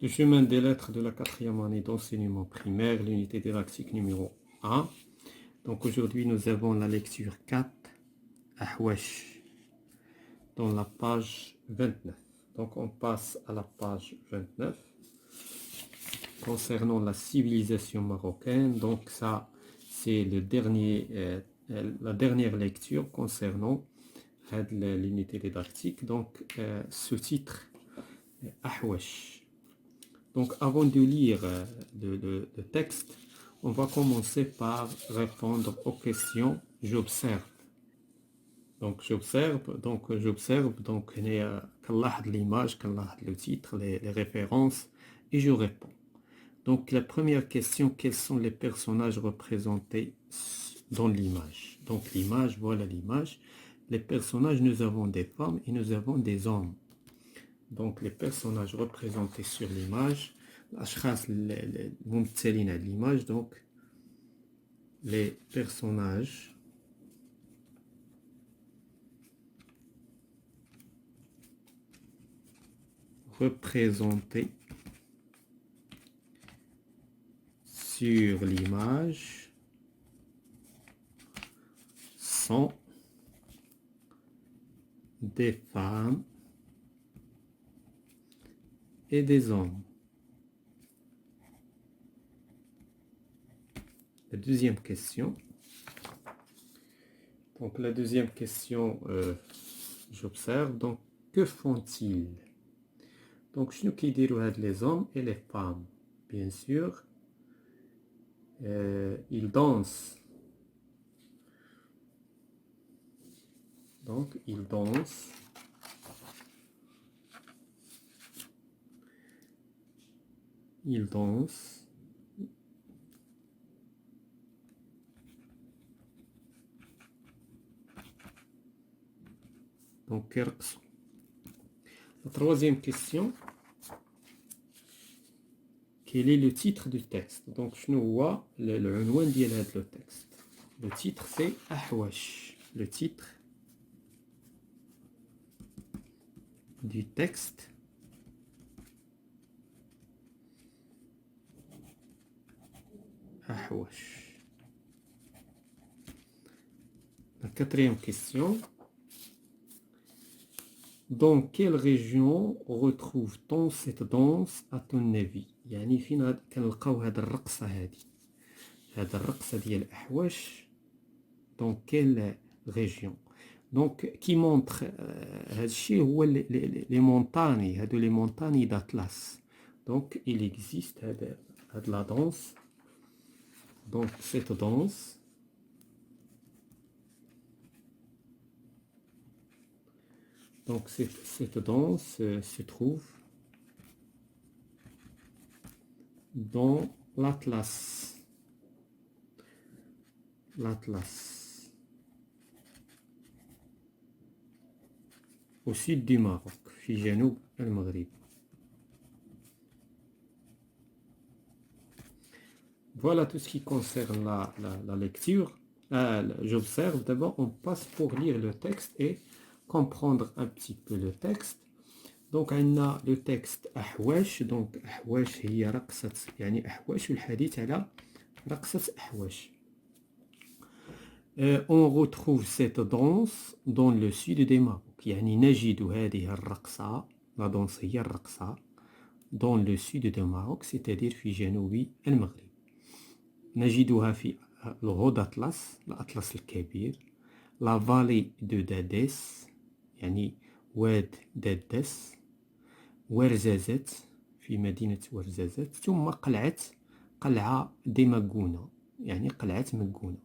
Le chemin des lettres de la quatrième année d'enseignement primaire, l'unité didactique numéro 1. Donc aujourd'hui, nous avons la lecture 4, Ahwash, dans la page 29. Donc on passe à la page 29, concernant la civilisation marocaine. Donc ça, c'est la dernière lecture concernant l'unité didactique. Donc sous-titre Ahwash. Donc, avant de lire le texte, on va commencer par répondre aux questions. J'observe. Donc, l'image, le titre, les références, et je réponds. Donc, la première question, quels sont les personnages représentés dans l'image? Donc, l'image, voilà l'image. Les personnages, nous avons des femmes et nous avons des hommes. Donc, les personnages représentés sur l'image, l'image, donc les personnages représentés sur l'image sont des femmes et des hommes. La deuxième question. Donc, la deuxième question, j'observe. Donc, que font-ils? Donc, je nous les hommes et les femmes. Bien sûr, ils dansent. Donc, ils dansent. Ils dansent. Donc, la troisième question. Quel est le titre du texte? Donc, je vois le texte. Le titre, c'est Ahwash. Le titre du texte. Ahwash. La quatrième question. Dans quelle région retrouve-t-on cette danse à ton avis? يعني فين كنلقاو هاد الرقصة هادي؟ هاد الرقصة ديال الأحواش dans quelle région? Donc qui montre هاد الشيء هو les montagnes, هادو les montagnes d'Atlas. Donc il existe هاد la danse. Donc cette danse se trouve dans l'Atlas. L'Atlas. Au sud du Maroc, في جنوب المغرب. Voilà tout ce qui concerne la lecture. J'observe d'abord, on passe pour lire le texte et comprendre un petit peu le texte. Donc on a le texte أحواش. Donc أحواش هي رقصة، يعني أحواش والحديث على رقصة أحواش. On retrouve cette danse dans le sud des Maroc. يعني نجد هذه الرقصة، la danse هي الرقصة dans le sud du Maroc, c'est-à-dire في جنوب المغرب. نجدها في الغود أطلس، الأطلس الكبير، لا فالي دو داديس، يعني واد دادس، ورزازات، في مدينة ورزازات، ثم قلعة دي ماكونة، يعني قلعة ماكونة.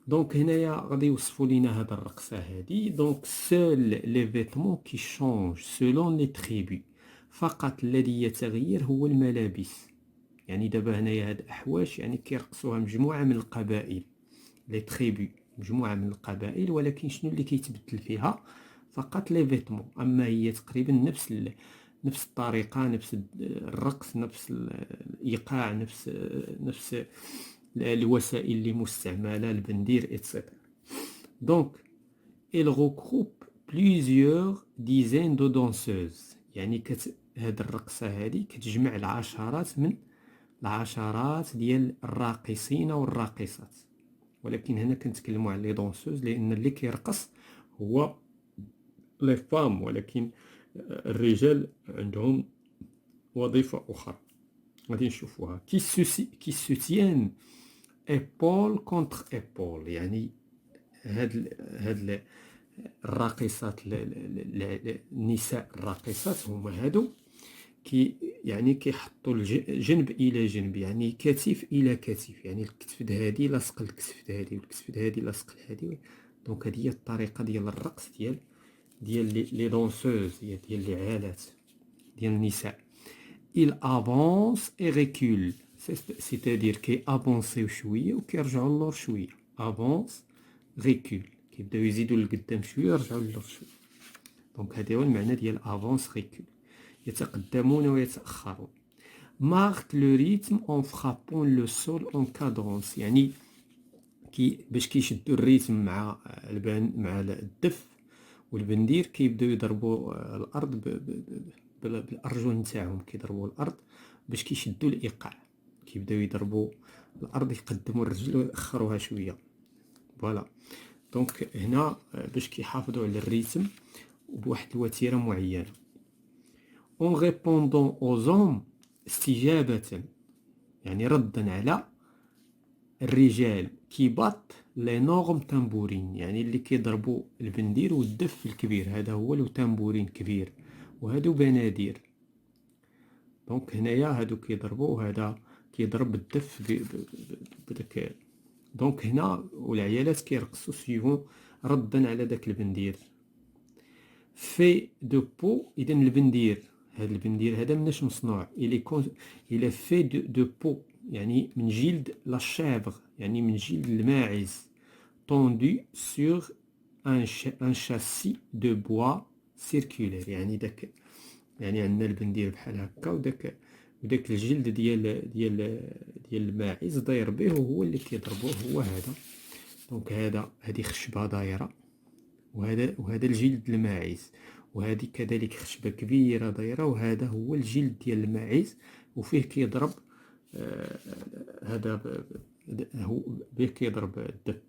دونك هنايا غادي يوصفوا لينا هاد الرقصة هادي. دونك سول لي فيتمون كي شونج سولون لي تريبو، فقط الذي يتغير هو الملابس. يعني دابا هنايا هاد أحواش يعني كيرقصوها مجموعة من القبائل، لي تريبو، مجموعة من القبائل، ولكن شنو اللي كيتبدل فيها؟ فقط لي فيتمون. أما هي تقريبا نفس الطريقة، نفس الرقص، نفس الإيقاع، نفس الوسائل اللي مستعملة، البندير etc. Donc elle regroupe plusieurs dizaines de danseuses. يعني هاد الرقصة هادي كتجمع العشرات ديال الراقصين والراقصات، ولكن هنا كنتكلموا على لي دونسوز لان اللي كيرقص هو لي فام، ولكن الرجال عندهم وظيفة أخرى غادي نشوفوها. كي سوتيان ايبول كونتر ايبول، يعني هاد الراقصات النساء الراقصات هما هادو يعني كيحطوا جنب الى جنب، يعني كتف الى كتف، يعني الكتف هادي لاصق الكتف هادي والكتف هادي لاصق هادي. دونك هذه هي الطريقه ديال الرقص ديال لي دونسوز، ديال لي عالات ديال النساء. il avance et recule، c'est-à-dire كي افونسيو شويه وكيرجعوا اللور شويه. افونس ريكول، كيبداو يزيدوا لقدام شويه ويرجعوا للور شويه. دونك هذا هو المعنى ديال افونس ريكول، يتقدمون ويتاخرون. marque le rythme en frappant le sol en cadence، يعني باش كيشدوا الريتم مع الدف والبندير كيبداو يضربوا الارض بالارجل نتاعهم، كيضربوا الارض باش كيشدوا الايقاع، كيبداو يضربوا الارض، يقدموا الرجل ويأخروها شويه. فوالا دونك هنا باش كيحافظوا على الريتم بواحد الوتيره معينه. اون ريبوندون aux hommes، استجابه يعني ردا على الرجال، كيباط لي نورم تامبورين، يعني اللي كيضربوا البندير والدف الكبير، هذا هو لو تامبورين كبير وهادو بنادير. دونك هنايا هادو كيضربوا وهذا كيضرب الدف بداك. دونك هنا والعيالات كيرقصوا سيفون ردا على داك البندير. في دو بو، اذا البندير، هذا البندير هذا مناش مصنوع، الى في دو بو يعني من جلد لا شابغ، يعني من جلد الماعز. طوندو سور ان شاسي دو بوا سيركولير، يعني داك يعني عندنا البندير بحال هكا، وداك الجلد ديال الماعز داير به، وهو اللي كيضربوه هو هذا. دونك هذه خشبه دايره، وهذا الجلد الماعز، وهذه كذلك خشبه كبيره دايره، وهذا هو الجلد ديال الماعز وفيه كيضرب هذا هو به كيضرب الدب.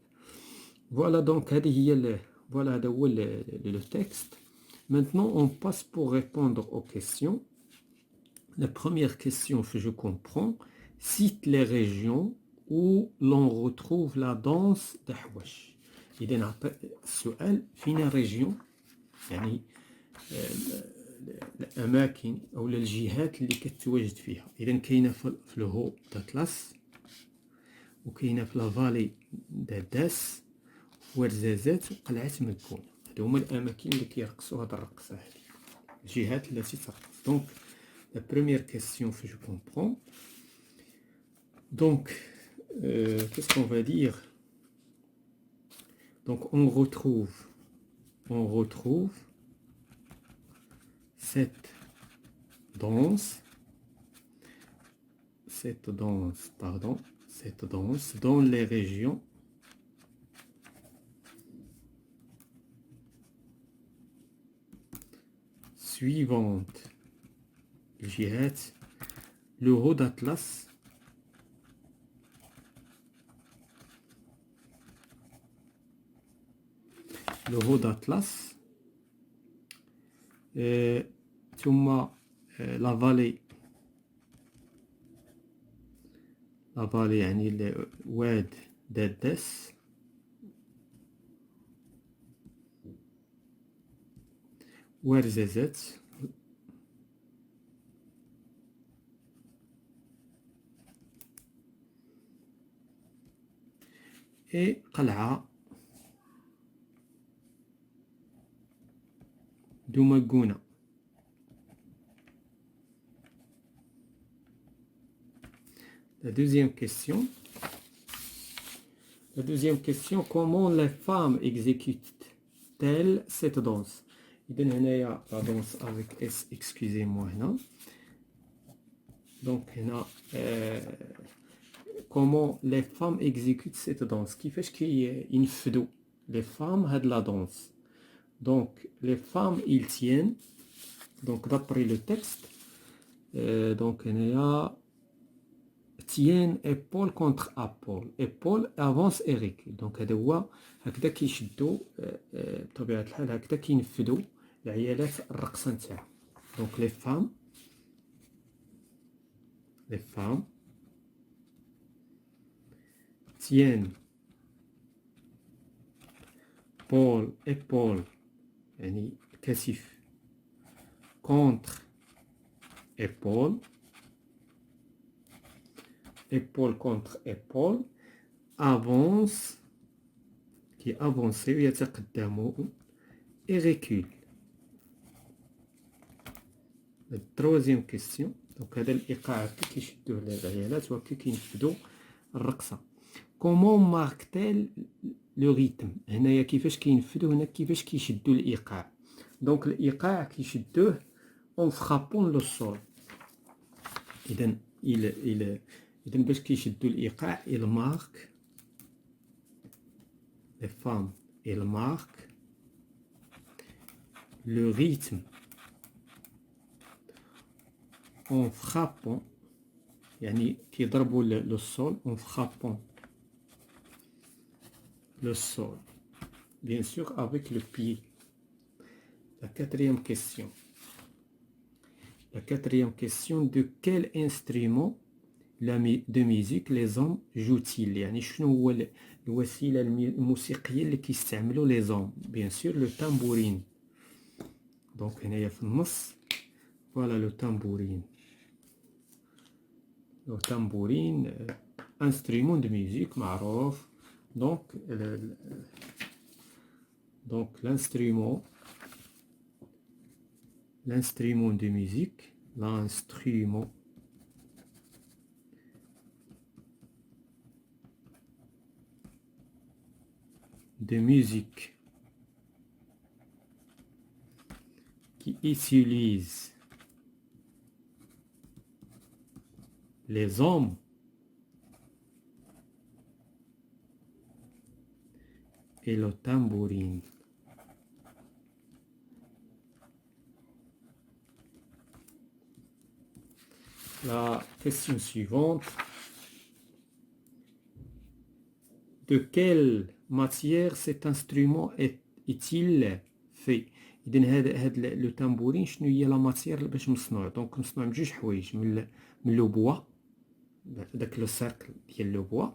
فوالا دونك هذه هي فوالا هذا هو لو تكست. Maintenant, on passe pour répondre aux questions. La première question que je comprends, cite les régions où l'on retrouve la danse d'Ahwash. إذا السؤال فينا ريجيون، يعني الأماكن أو الجهات اللي كتواجد فيها. إذا كاينة في الهو داتلاس، وكاينة في لافالي داداس، ورزازات وقلعة مكون. هادو هما الأماكن اللي كيرقصوا هاد الرقصة هادي، الجهات التي ترقص. دونك la première question que je comprends. Donc, qu'est-ce qu'on va dire? Donc, on retrouve cette danse dans les régions suivantes. الجهات le haut d'Atlas, ثم la vallée يعني واد دادس، ورزازات، et قلعة دوماغونا. La deuxième question, comment les femmes exécutent-elles cette danse? إذن هنايا la danse avec S, excusez-moi هنا. Donc هنا comment les femmes exécutent cette danse؟ كيفاش كينفذوا les femmes هاد la danse؟ Donc les femmes ils tiennent، donc d'après le texte دونك هنايا tiennent épaule contre épaule épaule avance et recule دونك هذا هو هكذا كيشدوا بطبيعة الحال هكذا كينفذوا العيالات الرقصة نتاعهم دونك les femmes tiennent épaule يعني كتف contre épaule contre épaule avance كي افونسيو يتقدموا et recule. التروازيام كيستيون دونك هذا الايقاع كي كيشدوه العيالات وكي كينفذوا الرقصه. كومون ماركتيل لو ريتم هنايا كيفاش كينفذوا هنا كيفاش كيشدوا الايقاع دونك الايقاع كيشدوه اون فرابون لو سول اذا اذا باش كيشدوا الايقاع il marque les femmes il marque le rythme en frappant يعني كيضربوا لو سول en frappant le sol bien sûr avec le pied. La quatrième question de quel instrument de musique les hommes jouent-ils يعني شنو هو الوسيلة الموسيقية اللي كيستعملوا les hommes bien sûr le tambourine donc هنايا في النص voilà le tambourine instrument de musique معروف donc l'instrument de musique l'instrument de musique qui utilise les hommes et le tambourine. La question suivante. De quelle matière cet instrument est-il fait? إذن هذا لو تامبورين شنو هي لا ماتيير باش مصنوع دونك مصنوع من جوج حوايج من لو بوا داك لو سيركل ديال لو بوا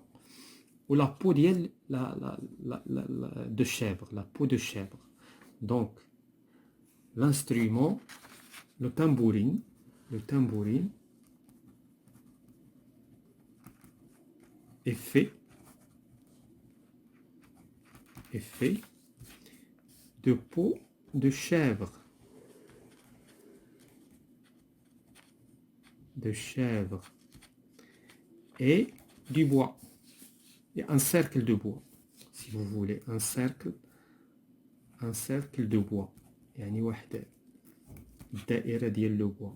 ولا بو ديال لا دو شيفر لا بو دو شيفر دونك l'instrument le tambourine est fait de peau de chèvre et du bois. Il y a un cercle de bois, si vous voulez, un cercle de bois. يعني واحد الدائرة ديال لو بوا.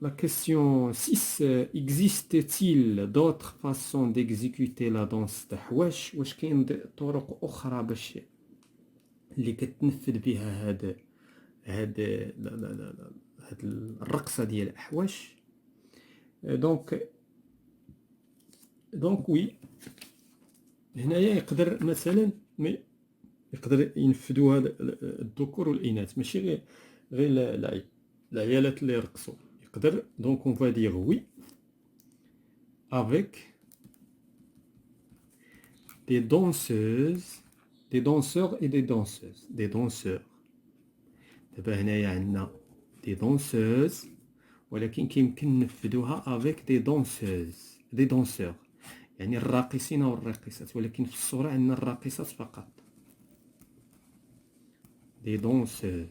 La question 6. Existe-t-il d'autres façons d'exécuter la danse تاع حواش واش كاين طرق أخرى باش اللي كتنفذ بها هاد الرقصة ديال الأحواش دونك وي هنايا يقدر مثلا يقدر ينفذوا هذا الذكور والإناث ماشي غير العيالات اللي يرقصوا يقدر دونك on va dire oui avec des danseurs et des danseuses دابا هنايا عندنا des danseuses ولكن كيمكن ننفذوها avec des danseurs يعني الراقصين والراقصات ولكن في الصورة عندنا الراقصات فقط des danseurs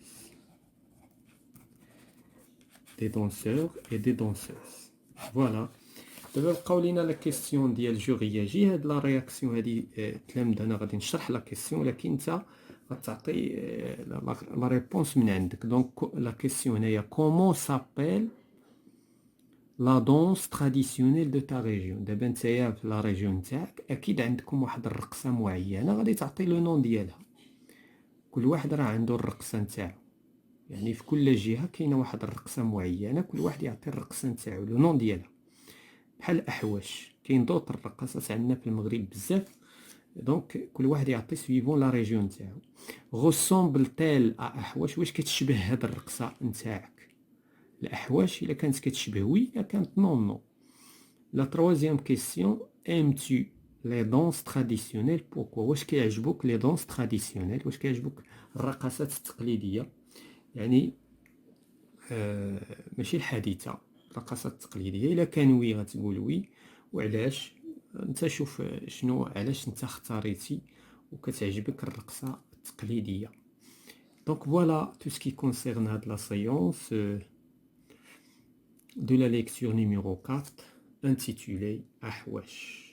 et des danseuses voilà. دابا بقاو لينا لا كيسيون ديال جوغياجي هاد لا رياكسيون هادي تلامد انا غادي نشرح لا كيسيون ولكن انت غتعطي لا ريبونس من عندك دونك لا كيسيون هنايا كومون سابيل لا دونس تراديسيونيل دو تا ريجيون دابا نتايا في لا ريجيون نتاعك اكيد عندكم واحد الرقصه معينه غادي تعطي لو نون ديالها كل واحد راه عنده الرقصه نتاعو يعني في كل جهة كاينة واحد الرقصة معينة، كل واحد يعطي الرقصة نتاعو لو نون ديالها. بحال الأحواش، كاين دوط الرقصات عندنا في المغرب بزاف، دونك كل واحد يعطي سويفون لا ريجيون نتاعو. غوسومبل تال أحواش، واش كتشبه هاد الرقصة نتاعك الأحواش؟ إلا كانت كتشبه وي، إلا كانت نون نون. لا تروازيام كيسيون، aimes-tu les danses traditionnelles pourquoi؟ واش كيعجبوك لي دونس تراديسيونيل؟ واش كيعجبوك الرقصات التقليدية؟ يعني ماشي الحديثة، الرقصات التقليدية. إلا كان وي غتقول وي، وعلاش؟ انت شوف شنو علاش انت اختاريتي وكتعجبك الرقصة التقليدية. دونك فوالا تو سكي كونسيرن هاد لا سيونس de la lecture numéro 4 intitulée أحواش.